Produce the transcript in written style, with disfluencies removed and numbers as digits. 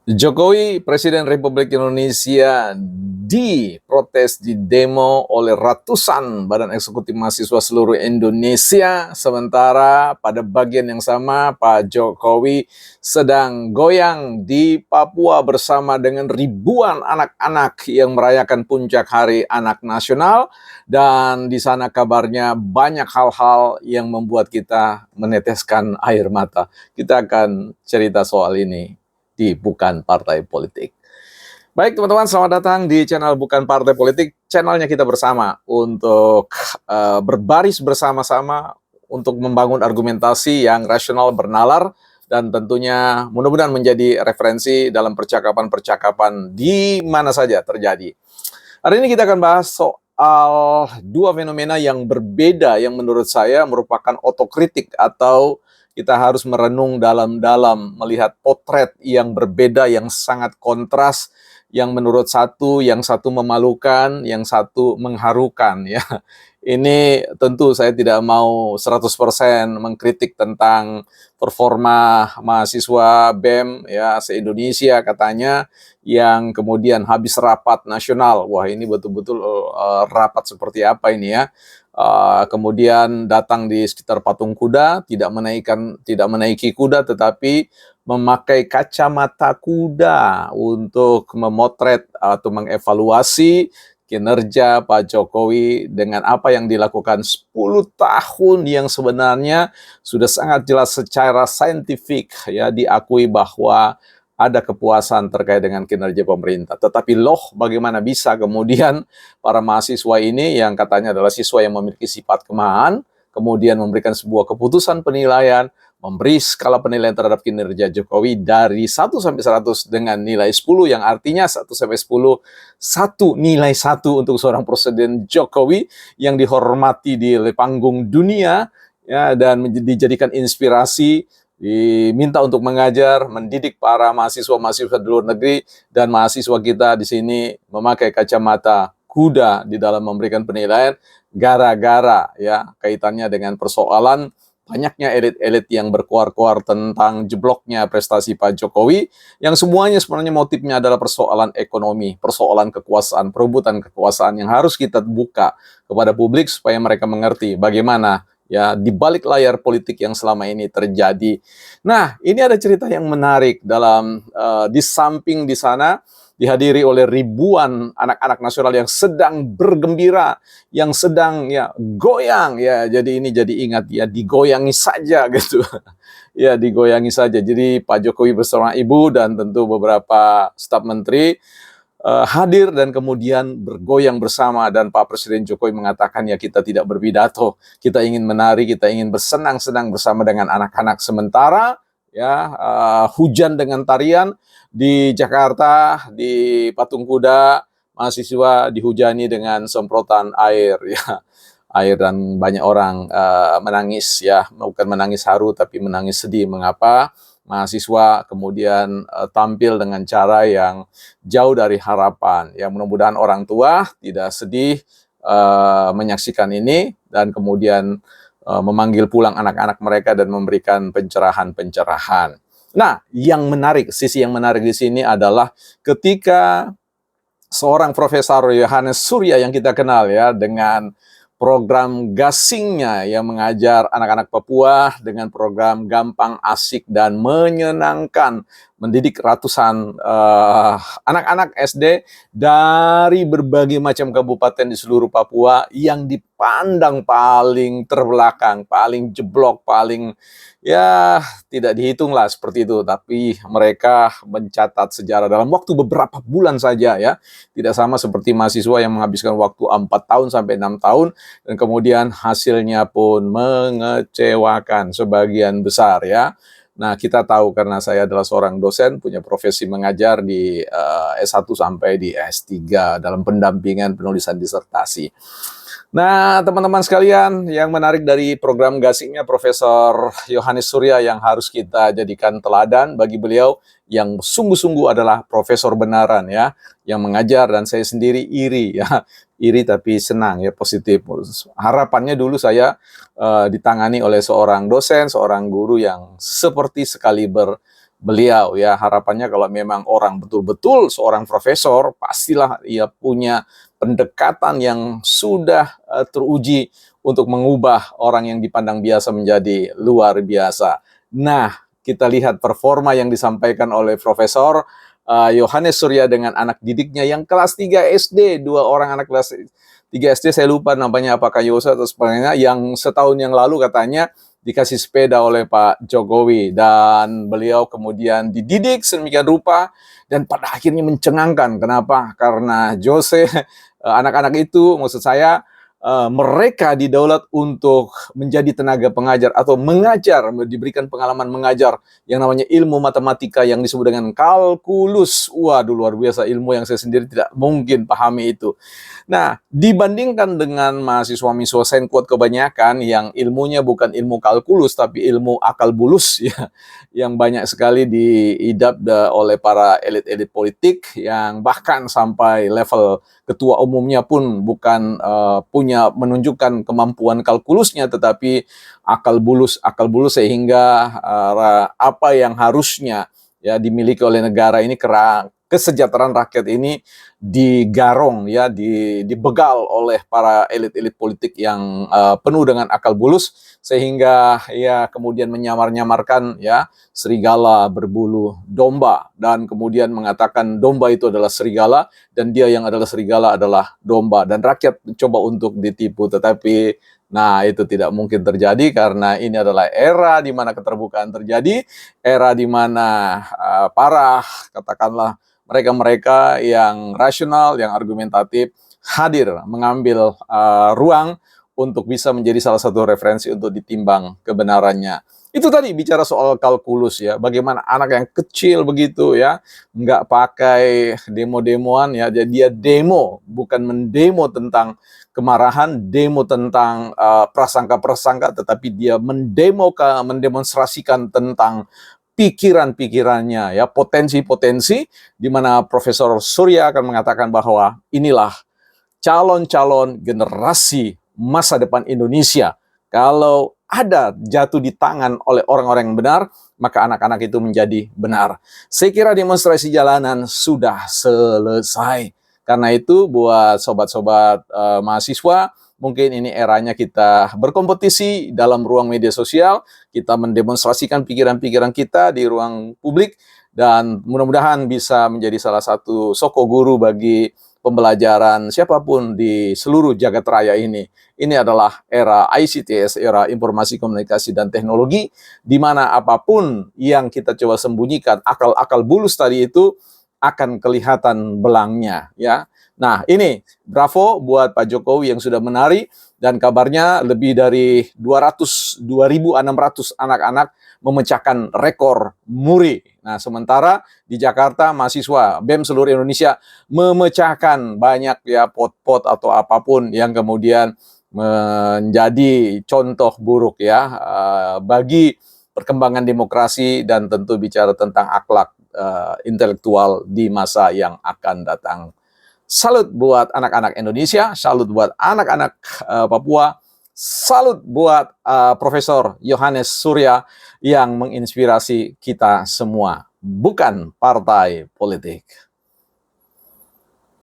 Jokowi, Presiden Republik Indonesia, diprotes di demo oleh ratusan badan eksekutif mahasiswa seluruh Indonesia. Sementara pada bagian yang sama, Pak Jokowi sedang goyang di Papua bersama dengan ribuan anak-anak yang merayakan puncak Hari Anak Nasional. Dan di sana kabarnya banyak hal-hal yang membuat kita meneteskan air mata. Kita akan cerita soal ini di Bukan Partai Politik. Baik teman-teman, selamat datang di channel Bukan Partai Politik, channelnya kita bersama untuk berbaris bersama-sama untuk membangun argumentasi yang rasional, bernalar, dan tentunya mudah-mudahan menjadi referensi dalam percakapan-percakapan di mana saja terjadi. Hari ini kita akan bahas soal dua fenomena yang berbeda yang menurut saya merupakan otokritik atau kita harus merenung dalam-dalam melihat potret yang berbeda, yang sangat kontras, yang menurut yang satu memalukan, yang satu mengharukan ya. Ini tentu saya tidak mau 100% mengkritik tentang performa mahasiswa BEM ya se-Indonesia katanya yang kemudian habis rapat nasional. Wah, ini betul-betul rapat seperti apa ini ya? Kemudian datang di sekitar patung kuda, tidak menaiki kuda, tetapi memakai kacamata kuda untuk memotret atau mengevaluasi kinerja Pak Jokowi dengan apa yang dilakukan 10 tahun yang sebenarnya sudah sangat jelas secara saintifik ya diakui bahwa ada kepuasan terkait dengan kinerja pemerintah. Tetapi loh bagaimana bisa kemudian para mahasiswa ini yang katanya adalah siswa yang memiliki sifat kemahan, kemudian memberikan sebuah keputusan penilaian, memberi skala penilaian terhadap kinerja Jokowi dari 1 sampai 100 dengan nilai 10, yang artinya 1 sampai 10, 1 nilai 1 untuk seorang Presiden Jokowi yang dihormati di panggung dunia ya, dan dijadikan inspirasi, diminta untuk mengajar, mendidik para mahasiswa-mahasiswa di luar negeri, dan mahasiswa kita di sini memakai kacamata kuda di dalam memberikan penilaian gara-gara ya kaitannya dengan persoalan banyaknya elit-elit yang berkuar-kuar tentang jebloknya prestasi Pak Jokowi, yang semuanya sebenarnya motifnya adalah persoalan ekonomi, persoalan kekuasaan, perebutan kekuasaan yang harus kita buka kepada publik supaya mereka mengerti bagaimana ya di balik layar politik yang selama ini terjadi. Nah, ini ada cerita yang menarik dalam di samping di sana dihadiri oleh ribuan anak-anak nasional yang sedang bergembira, yang sedang ya goyang ya. Jadi ini jadi ingat ya, digoyangi saja gitu. Ya, digoyangi saja. Jadi Pak Jokowi bersama Ibu dan tentu beberapa staf menteri hadir dan kemudian bergoyang bersama, dan Pak Presiden Jokowi mengatakan ya kita tidak berpidato, kita ingin menari, kita ingin bersenang-senang bersama dengan anak-anak. Sementara ya hujan dengan tarian di Jakarta di patung kuda, mahasiswa dihujani dengan semprotan air ya, air, dan banyak orang menangis ya, bukan menangis haru tapi menangis sedih. Mengapa? Mahasiswa kemudian tampil dengan cara yang jauh dari harapan. Ya, mudah-mudahan orang tua tidak sedih menyaksikan ini dan kemudian memanggil pulang anak-anak mereka dan memberikan pencerahan-pencerahan. Nah, sisi yang menarik di sini adalah ketika seorang Profesor Yohanes Surya yang kita kenal ya dengan program gasingnya yang mengajar anak-anak Papua dengan program gampang, asik, dan menyenangkan, mendidik ratusan anak-anak SD dari berbagai macam kabupaten di seluruh Papua yang dipandang paling terbelakang, paling jeblok, paling ya tidak dihitung lah seperti itu. Tapi mereka mencatat sejarah dalam waktu beberapa bulan saja ya. Tidak sama seperti mahasiswa yang menghabiskan waktu 4 tahun sampai 6 tahun dan kemudian hasilnya pun mengecewakan sebagian besar ya. Nah, kita tahu karena saya adalah seorang dosen, punya profesi mengajar di S1 sampai di S3 dalam pendampingan penulisan disertasi. Nah, teman-teman sekalian, yang menarik dari program gasingnya Profesor Yohanes Surya yang harus kita jadikan teladan bagi beliau, yang sungguh-sungguh adalah profesor benaran ya, yang mengajar, dan saya sendiri iri ya, iri tapi senang ya, positif. Harapannya dulu saya ditangani oleh seorang dosen, seorang guru yang seperti sekaliber beliau ya. Harapannya kalau memang orang betul-betul seorang profesor, pastilah ia punya pendekatan yang sudah teruji untuk mengubah orang yang dipandang biasa menjadi luar biasa. Nah, kita lihat performa yang disampaikan oleh Profesor Yohanes Surya dengan anak didiknya yang kelas 3 SD, dua orang anak kelas 3 SD, saya lupa namanya apakah Yosa atau sebagainya, yang setahun yang lalu katanya dikasih sepeda oleh Pak Jokowi, dan beliau kemudian dididik sedemikian rupa dan pada akhirnya mencengangkan. Kenapa? Karena Jose, anak-anak itu, maksud saya, mereka didaulat untuk menjadi tenaga pengajar atau mengajar, diberikan pengalaman mengajar yang namanya ilmu matematika yang disebut dengan kalkulus. Waduh, luar biasa, ilmu yang saya sendiri tidak mungkin pahami itu. Nah, dibandingkan dengan mahasiswa-mahasiswa Sainquote kebanyakan yang ilmunya bukan ilmu kalkulus tapi ilmu akal bulus ya, yang banyak sekali diidap oleh para elit-elit politik yang bahkan sampai level ketua umumnya pun bukan punya menunjukkan kemampuan kalkulusnya tetapi akal bulus sehingga apa yang harusnya ya dimiliki oleh negara ini, kesejahteraan rakyat ini digarong ya, dibegal oleh para elit-elit politik yang penuh dengan akal bulus, sehingga ya kemudian menyamar-nyamarkan ya serigala berbulu domba, dan kemudian mengatakan domba itu adalah serigala dan dia yang adalah serigala adalah domba, dan rakyat mencoba untuk ditipu. Tetapi nah, itu tidak mungkin terjadi karena ini adalah era di mana keterbukaan terjadi, era di mana para katakanlah mereka-mereka yang rasional, yang argumentatif hadir mengambil ruang untuk bisa menjadi salah satu referensi untuk ditimbang kebenarannya. Itu tadi bicara soal kalkulus ya, bagaimana anak yang kecil begitu ya, nggak pakai demo-demoan ya, dia demo, bukan mendemo tentang kemarahan, demo tentang prasangka-prasangka, tetapi dia mendemonstrasikan tentang pikiran-pikirannya ya, potensi-potensi, di mana Profesor Surya akan mengatakan bahwa inilah calon-calon generasi masa depan Indonesia. Kalau ada jatuh di tangan oleh orang-orang yang benar, maka anak-anak itu menjadi benar. Saya kira demonstrasi jalanan sudah selesai. Karena itu buat sobat-sobat mahasiswa, mungkin ini eranya kita berkompetisi dalam ruang media sosial, kita mendemonstrasikan pikiran-pikiran kita di ruang publik, dan mudah-mudahan bisa menjadi salah satu soko guru bagi pembelajaran siapapun di seluruh jagat raya ini. Ini adalah era ICTS, era informasi komunikasi dan teknologi, di mana apapun yang kita coba sembunyikan, akal-akal bulus tadi itu akan kelihatan belangnya ya. Nah, ini bravo buat Pak Jokowi yang sudah menari, dan kabarnya lebih dari 2.600 anak-anak memecahkan rekor muri. Nah, sementara di Jakarta mahasiswa BEM seluruh Indonesia memecahkan banyak ya pot-pot atau apapun yang kemudian menjadi contoh buruk ya bagi perkembangan demokrasi, dan tentu bicara tentang akhlak intelektual di masa yang akan datang. Salut buat anak-anak Indonesia, salut buat anak-anak Papua, salut buat Profesor Yohanes Surya yang menginspirasi kita semua, bukan partai politik.